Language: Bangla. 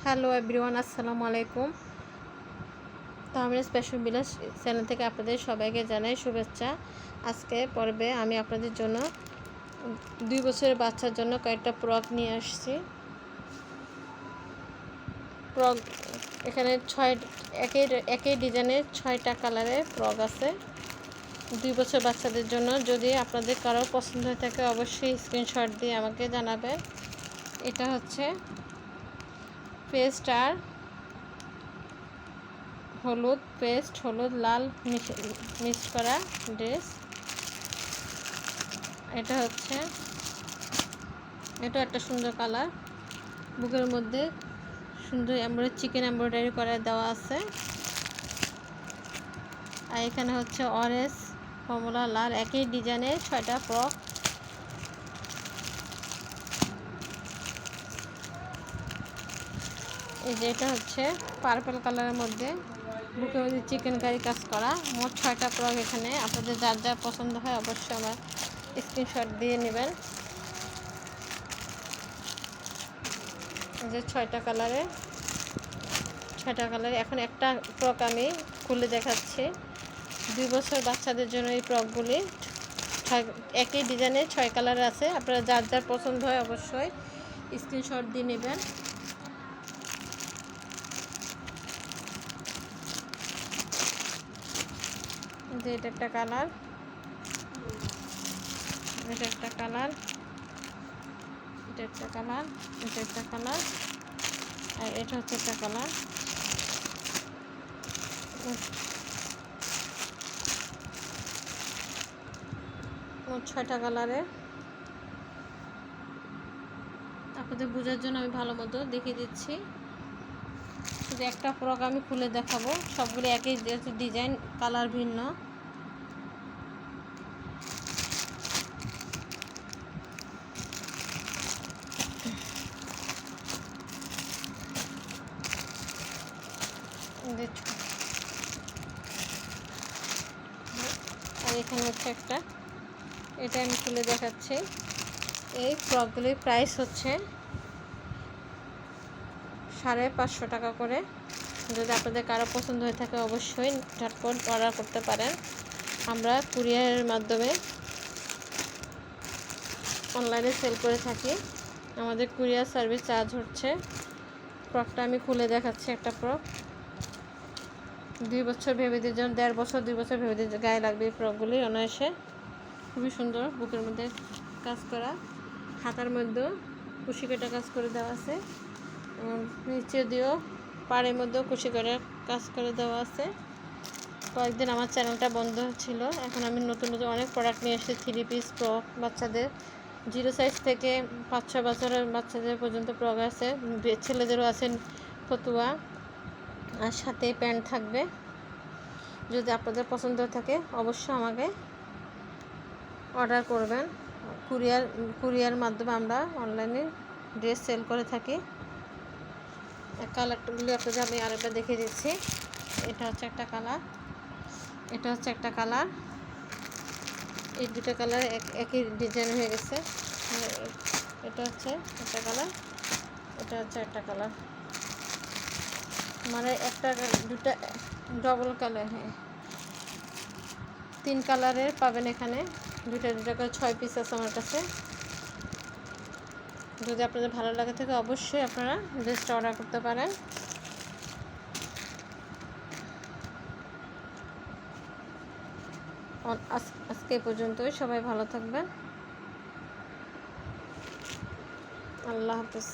হ্যালো এভরিওয়ান, আসসালামু আলাইকুম। তাহমিনা স্পেশাল বিলাস চ্যানেল থেকে আপনাদের সবাইকে জানাই শুভেচ্ছা। আজকে পর্বে আমি আপনাদের জন্য 2 বছরের বাচ্চার জন্য কয়েকটা ফ্রক নিয়ে আসছি। ফ্রক এখানে একই ডিজাইনের 6টা কালারের ফ্রক আছে 2 বছর বাচ্চাদের জন্য। যদি আপনাদের কারো পছন্দ হয়ে থাকে অবশ্যই স্ক্রিনশট দিয়ে আমাকে জানাবেন। এটা হচ্ছে পেস্ট আর হলুদ লাল মিক্স করা ড্রেস। এটা একটা সুন্দর কালার, বুকের মধ্যে সুন্দর চিকেন এমব্রয়ডারি করে দেওয়া আছে। আর এখানে হচ্ছে অরেঞ্জ, কমলা, লাল একই ডিজাইনের 6টা ফ্রক। এই যে এটা হচ্ছে পার্পল কালারের মধ্যে বুকের মধ্যে চিকেন কারি কাজ করা। মোট 6টা ফ্রক। এখানে আপনাদের যার যা পছন্দ হয় অবশ্যই আমার স্ক্রিনশট দিয়ে নেবেন। এই যে 6টা কালারে এখন একটা ফ্রক আমি খুলে দেখাচ্ছি। 2 বছর বাচ্চাদের জন্য এই ফ্রকগুলি একই ডিজাইনের 6 কালার আছে। আপনারা যার যার পছন্দ হয় অবশ্যই স্ক্রিনশট দিয়ে নেবেন। যে এটা একটা কালার, এটা একটা কালার, এটা একটা কালার, এটা একটা কালার, আর এটা হচ্ছে একটা কালার। মোট 6টা কালারের। আপনাদের বোঝার জন্য আমি ভালো মতো দেখিয়ে দিচ্ছি। শুধু একটা ফ্রক আমি খুলে দেখাবো, সবগুলো একই ডিজাইন, কালার ভিন্ন। আর এখানে হচ্ছে একটা, এটা আমি খুলে দেখাচ্ছি। এই ফ্রকগুলির প্রাইস হচ্ছে 550 টাকা করে। যদি আপনাদের কারো পছন্দ হয়ে থাকে অবশ্যই ঝটপট অর্ডার করতে পারেন। আমরা কুরিয়ারের মাধ্যমে অনলাইনে সেল করে থাকি। আমাদের কুরিয়ার সার্ভিস চার্জ হচ্ছে। ফ্রকটা আমি খুলে দেখাচ্ছি। একটা ফ্রক 2 বছর ভেবেদের জন্য, 1.5 বছর 2 বছর ভেবেদের গায়ে লাগবে এই ফ্রকগুলি অনায়াসে। খুবই সুন্দর, বুকের মধ্যে কাজ করা, হাতার মধ্যেও কুশি কাটা কাজ করে দেওয়া আছে, নিচে দিয়েও পাড়ের মধ্যেও কুশি করে কাজ করে দেওয়া আছে। কয়েকদিন আমার চ্যানেলটা বন্ধ ছিল, এখন আমি নতুন অনেক প্রোডাক্ট নিয়ে এসেছি। 3 পিস ফ্রক, বাচ্চাদের 0 সাইজ থেকে 5-6 বছরের বাচ্চাদের পর্যন্ত ফ্রক আছে, ছেলেদেরও আছে ফতুয়া, আর সাথে প্যান্ট থাকবে। যদি আপনাদের পছন্দ থাকে অবশ্যই আমাকে অর্ডার করবেন। কুরিয়ার মাধ্যমে আমরা অনলাইনে ড্রেস সেল করে থাকি। কালারগুলি আপনাদের আমি আরেকবার দেখিয়ে দিচ্ছি। এটা হচ্ছে একটা কালার, এটা হচ্ছে একটা কালার। এই দুটো কালার একই ডিজাইন হয়ে গেছে। এটা হচ্ছে একটা কালার, এটা হচ্ছে একটা কালার, মানে দুটা ডবল কালার। হ্যাঁ, 3 কালারের পাবেন এখানে। দুটা করে 6 পিস আছে আমার কাছে। যদি আপনাদের ভালো লাগে থাকে অবশ্যই আপনারা ড্রেসটা অর্ডার করতে পারেন। আজকে পর্যন্তই। সবাই ভালো থাকবেন। আল্লাহ হাফেজ।